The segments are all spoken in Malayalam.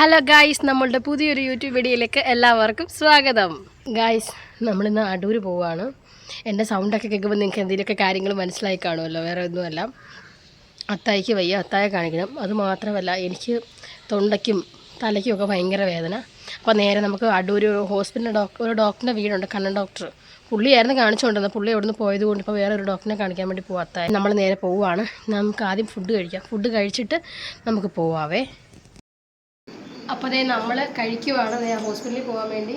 ഹലോ ഗായ്സ്, നമ്മളുടെ പുതിയൊരു യൂട്യൂബ് വീഡിയോയിലേക്ക് എല്ലാവർക്കും സ്വാഗതം. ഗായ്സ്, നമ്മളിന്ന് അടൂർ പോവുകയാണ്. എൻ്റെ സൗണ്ടൊക്കെ കേൾക്കുമ്പോൾ നിങ്ങൾക്ക് എന്തെങ്കിലുമൊക്കെ കാര്യങ്ങൾ മനസ്സിലായി കാണുമല്ലോ. വേറെ ഒന്നുമല്ല, അത്തായിക്ക് വയ്യ, അത്തായെ കാണിക്കണം. അതുമാത്രമല്ല, എനിക്ക് തൊണ്ടയ്ക്കും തലയ്ക്കും ഒക്കെ ഭയങ്കര വേദന. അപ്പോൾ നേരെ നമുക്ക് അടൂർ ഹോസ്പിറ്റലിൽ ഒരു ഡോക്ടറിൻ്റെ വീടുണ്ട്, കണ്ണൻ ഡോക്ടർ. പുള്ളിയായിരുന്നു കാണിച്ചുകൊണ്ടിരുന്നത്. പുള്ളി അവിടെ നിന്ന് പോയതുകൊണ്ട് ഇപ്പോൾ വേറെ ഒരു ഡോക്ടറിനെ കാണിക്കാൻ വേണ്ടി പോവാത്ത നമ്മൾ നേരെ പോവുകയാണ്. നമുക്ക് ആദ്യം ഫുഡ് കഴിക്കാം. ഫുഡ് കഴിച്ചിട്ട് നമുക്ക് പോവാവേ. അപ്പോൾ നമ്മൾ കഴിക്കുവാണ്. ഹോസ്പിറ്റലിൽ പോകാൻ വേണ്ടി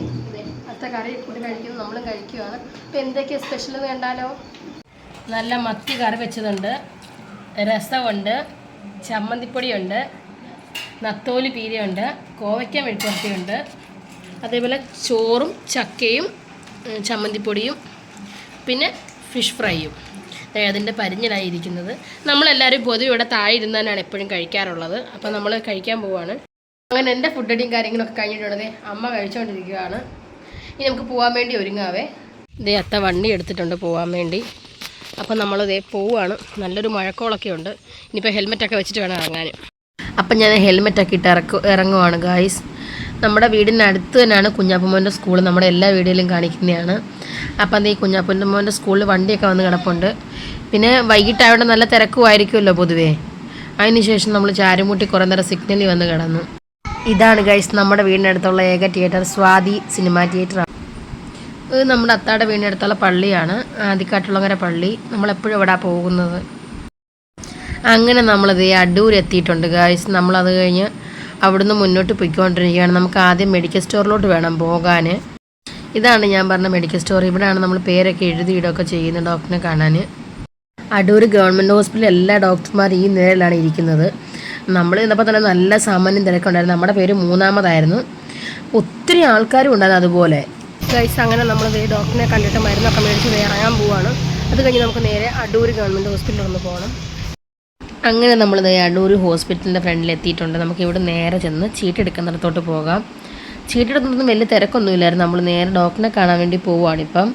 അത്ത കറി ഫുഡ് കഴിക്കുന്നു, നമ്മളും കഴിക്കുവാണ്. അപ്പോൾ എന്തൊക്കെയാണ് സ്പെഷ്യൽ വേണ്ടാലോ? നല്ല മത്തി കറി വെച്ചതുണ്ട്, രസമുണ്ട്, ചമ്മന്തിപ്പൊടിയുണ്ട്, നത്തോലി പീരയുണ്ട്, കോവയ്ക്ക മെഴുക്കുവരട്ടിയുണ്ട്, അതേപോലെ ചോറും ചക്കയും ചമ്മന്തിപ്പൊടിയും പിന്നെ ഫിഷ് ഫ്രൈയും. അതിൻ്റെ പരിഞ്ഞലായിരിക്കുന്നത്. നമ്മളെല്ലാവരും പൊതുവെ ഇവിടെ താഴെ ഇരുന്നാണ് എപ്പോഴും കഴിക്കാറുള്ളത്. അപ്പോൾ നമ്മൾ കഴിക്കാൻ പോവുകയാണ്. അങ്ങനെ എൻ്റെ ഫുഡടിയും കാര്യങ്ങളൊക്കെ കഴിഞ്ഞിട്ടുള്ളത് അമ്മ കഴിച്ചുകൊണ്ടിരിക്കുകയാണ്. ഇനി നമുക്ക് പോകാൻ വേണ്ടി ഒരുങ്ങാവേ. അത്ത വണ്ടി എടുത്തിട്ടുണ്ട് പോകാൻ വേണ്ടി. അപ്പം നമ്മളിതേ പോവുകയാണ്. നല്ലൊരു മഴക്കോളൊക്കെ ഉണ്ട്. ഇനിയിപ്പോൾ ഹെൽമെറ്റൊക്കെ വെച്ചിട്ട് വേണം ഇറങ്ങാൻ. അപ്പം ഞാൻ ഹെൽമെറ്റൊക്കെ ഇട്ട് ഇറങ്ങുവാണ് ഗായ്സ്. നമ്മുടെ വീടിനടുത്ത് തന്നെയാണ് കുഞ്ഞാപ്പുമോൻ്റെ സ്കൂൾ. നമ്മുടെ എല്ലാ വീഡിയോയിലും കാണിക്കുന്നതാണ്. അപ്പം ഈ കുഞ്ഞാപ്പുമോൻ്റെ സ്കൂളിൽ വണ്ടിയൊക്കെ വന്ന് കിടപ്പുണ്ട്. പിന്നെ വൈകിട്ടായതുകൊണ്ട് നല്ല തിരക്കുമായിരിക്കുമല്ലോ പൊതുവേ. അതിനുശേഷം നമ്മൾ ചാരുമുട്ടി കുറേ നേരം സിഗ്നലിൽ വന്ന് കിടന്നു. ഇതാണ് ഗൈസ് നമ്മുടെ വീടിനടുത്തുള്ള ഏക തിയേറ്റർ, സ്വാതി സിനിമ തിയേറ്ററാണ്. ഇത് നമ്മുടെ അത്താടെ വീടിനടുത്തുള്ള പള്ളിയാണ്, ആദിക്കാട്ടുളങ്ങര പള്ളി. നമ്മളെപ്പോഴും ഇവിടെ പോകുന്നത്. അങ്ങനെ നമ്മളിത് അടൂർ എത്തിയിട്ടുണ്ട് ഗൈസ്. നമ്മളത് കഴിഞ്ഞ് അവിടുന്ന് മുന്നോട്ട് പോയിക്കൊണ്ടിരിക്കുകയാണ്. നമുക്ക് ആദ്യം മെഡിക്കൽ സ്റ്റോറിലോട്ട് വേണം പോകാൻ. ഇതാണ് ഞാൻ പറഞ്ഞ മെഡിക്കൽ സ്റ്റോർ. ഇവിടെയാണ് നമ്മൾ പേരൊക്കെ എഴുതിയിടൊക്കെ ചെയ്യുന്നത് ഡോക്ടറിനെ കാണാൻ. അടൂർ ഗവൺമെൻറ് ഹോസ്പിറ്റലിൽ എല്ലാ ഡോക്ടർമാരും ഈ നിലയിലാണ് ഇരിക്കുന്നത്. നമ്മൾ ഇന്നപ്പോൾ തന്നെ നല്ല സാമാന്യം തിരക്കുണ്ടായിരുന്നു. നമ്മുടെ പേര് മൂന്നാമതായിരുന്നു. ഒത്തിരി ആൾക്കാരും ഉണ്ടായിരുന്നു അതുപോലെ ഗൈസ്. അങ്ങനെ നമ്മൾ ഡോക്ടറിനെ കണ്ടിട്ട് മരുന്നൊക്കെ മേടിച്ച് ഇറങ്ങാൻ പോവുകയാണ്. അത് കഴിഞ്ഞ് നമുക്ക് നേരെ അടൂർ ഗവൺമെൻറ് ഹോസ്പിറ്റലിൽ ഒന്ന് പോകണം. അങ്ങനെ നമ്മൾ അടൂർ ഹോസ്പിറ്റലിൻ്റെ ഫ്രണ്ടിൽ എത്തിയിട്ടുണ്ട്. നമുക്ക് ഇവിടെ നേരെ ചെന്ന് ചീട്ടെടുക്കുന്നിടത്തോട്ട് പോകാം. ചീട്ടെടുക്കുന്നതൊന്നും വലിയ തിരക്കൊന്നുമില്ലായിരുന്നു. നമ്മൾ നേരെ ഡോക്ടറിനെ കാണാൻ വേണ്ടി പോവുകയാണിപ്പം.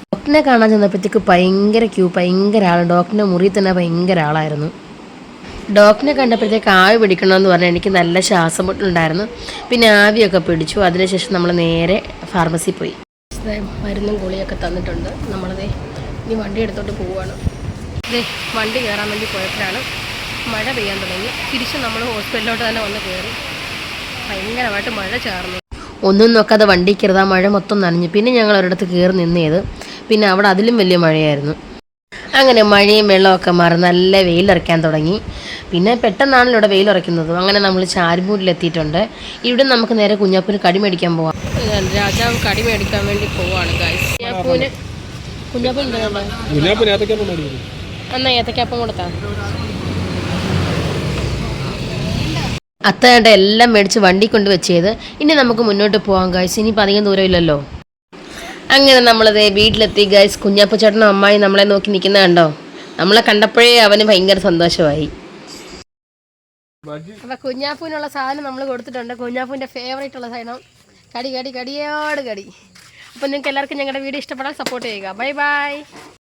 ഡോക്ടറിനെ കാണാൻ ചെന്നപ്പോഴത്തേക്ക് ഭയങ്കര ക്യൂ, ഭയങ്കര ആൾ. ഡോക്ടറിൻ്റെ മുറിയിൽ തന്നെ ഭയങ്കര ആളായിരുന്നു. ഡോക്ടറിനെ കണ്ടപ്പോഴത്തേക്ക് ആവി പിടിക്കണമെന്ന് പറഞ്ഞാൽ എനിക്ക് നല്ല ശ്വാസം മുട്ടുണ്ടായിരുന്നു. പിന്നെ ആവിയൊക്കെ പിടിച്ചു. അതിനുശേഷം നമ്മൾ നേരെ ഫാർമസിയിൽ പോയി. മരുന്നും ഗുളിയൊക്കെ തന്നിട്ടുണ്ട്. നമ്മളതേ ഇനി വണ്ടി എടുത്തോട്ട് പോവുകയാണ്. വണ്ടി കയറാൻ വേണ്ടി പോയപ്പോഴാണ് മഴ പെയ്യാൻ തുടങ്ങി. തിരിച്ച് നമ്മൾ ഹോസ്പിറ്റലിലോട്ട് തന്നെ വന്ന് കയറി. ഭയങ്കരമായിട്ട് മഴ ചാർന്നു. ഒന്നും നോക്കാതെ വണ്ടി കയറുക, മഴ മൊത്തം നനഞ്ഞു. പിന്നെ ഞങ്ങൾ ഒരിടത്ത് കയറി നിന്നത്. പിന്നെ അവിടെ അതിലും വലിയ മഴയായിരുന്നു. അങ്ങനെ മഴയും വെള്ളമൊക്കെ മാറി നല്ല വെയിലിറക്കാൻ തുടങ്ങി. പിന്നെ പെട്ടെന്നാണല്ലോ ഇവിടെ വെയിലിറക്കുന്നത്. അങ്ങനെ നമ്മൾ ചാരുമൂരിലെത്തിയിട്ടുണ്ട്. ഇവിടെ നമുക്ക് നേരെ കുഞ്ഞാപ്പൂന് കടി മേടിക്കാൻ പോവാം. രാജാവ് കടി മേടിക്കാൻ വേണ്ടി പോവാണ് ഗായ്സ്. എന്നാ ഏത്തക്കാപ്പം കൊടുത്താ അത്തയുടെ എല്ലാം മേടിച്ച് വണ്ടി കൊണ്ട് വെച്ചത്. ഇനി നമുക്ക് മുന്നോട്ട് പോകാം ഗായ്സ്. ഇനിയിപ്പോൾ അധികം ദൂരമില്ലല്ലോ. അങ്ങനെ നമ്മളത് വീട്ടിലെത്തി ഗൈസ്. കുഞ്ഞാപ്പു ചേട്ടനും അമ്മായി നമ്മളെ നോക്കി നിൽക്കുന്ന കണ്ടോ. നമ്മളെ കണ്ടപ്പോഴേ അവന് ഭയങ്കര സന്തോഷമായി. അപ്പം കുഞ്ഞാപ്പൂവിനുള്ള സാധനം നമ്മൾ കൊടുത്തിട്ടുണ്ട്. കുഞ്ഞാപ്പൂവിൻ്റെ ഫേവറേറ്റ് ഉള്ള സാധനം കടിയോട് കടി. അപ്പം നിങ്ങൾക്ക് എല്ലാവർക്കും ഞങ്ങളുടെ വീഡിയോ ഇഷ്ടപ്പെടാൻ സപ്പോർട്ട് ചെയ്യുക. Bye bye.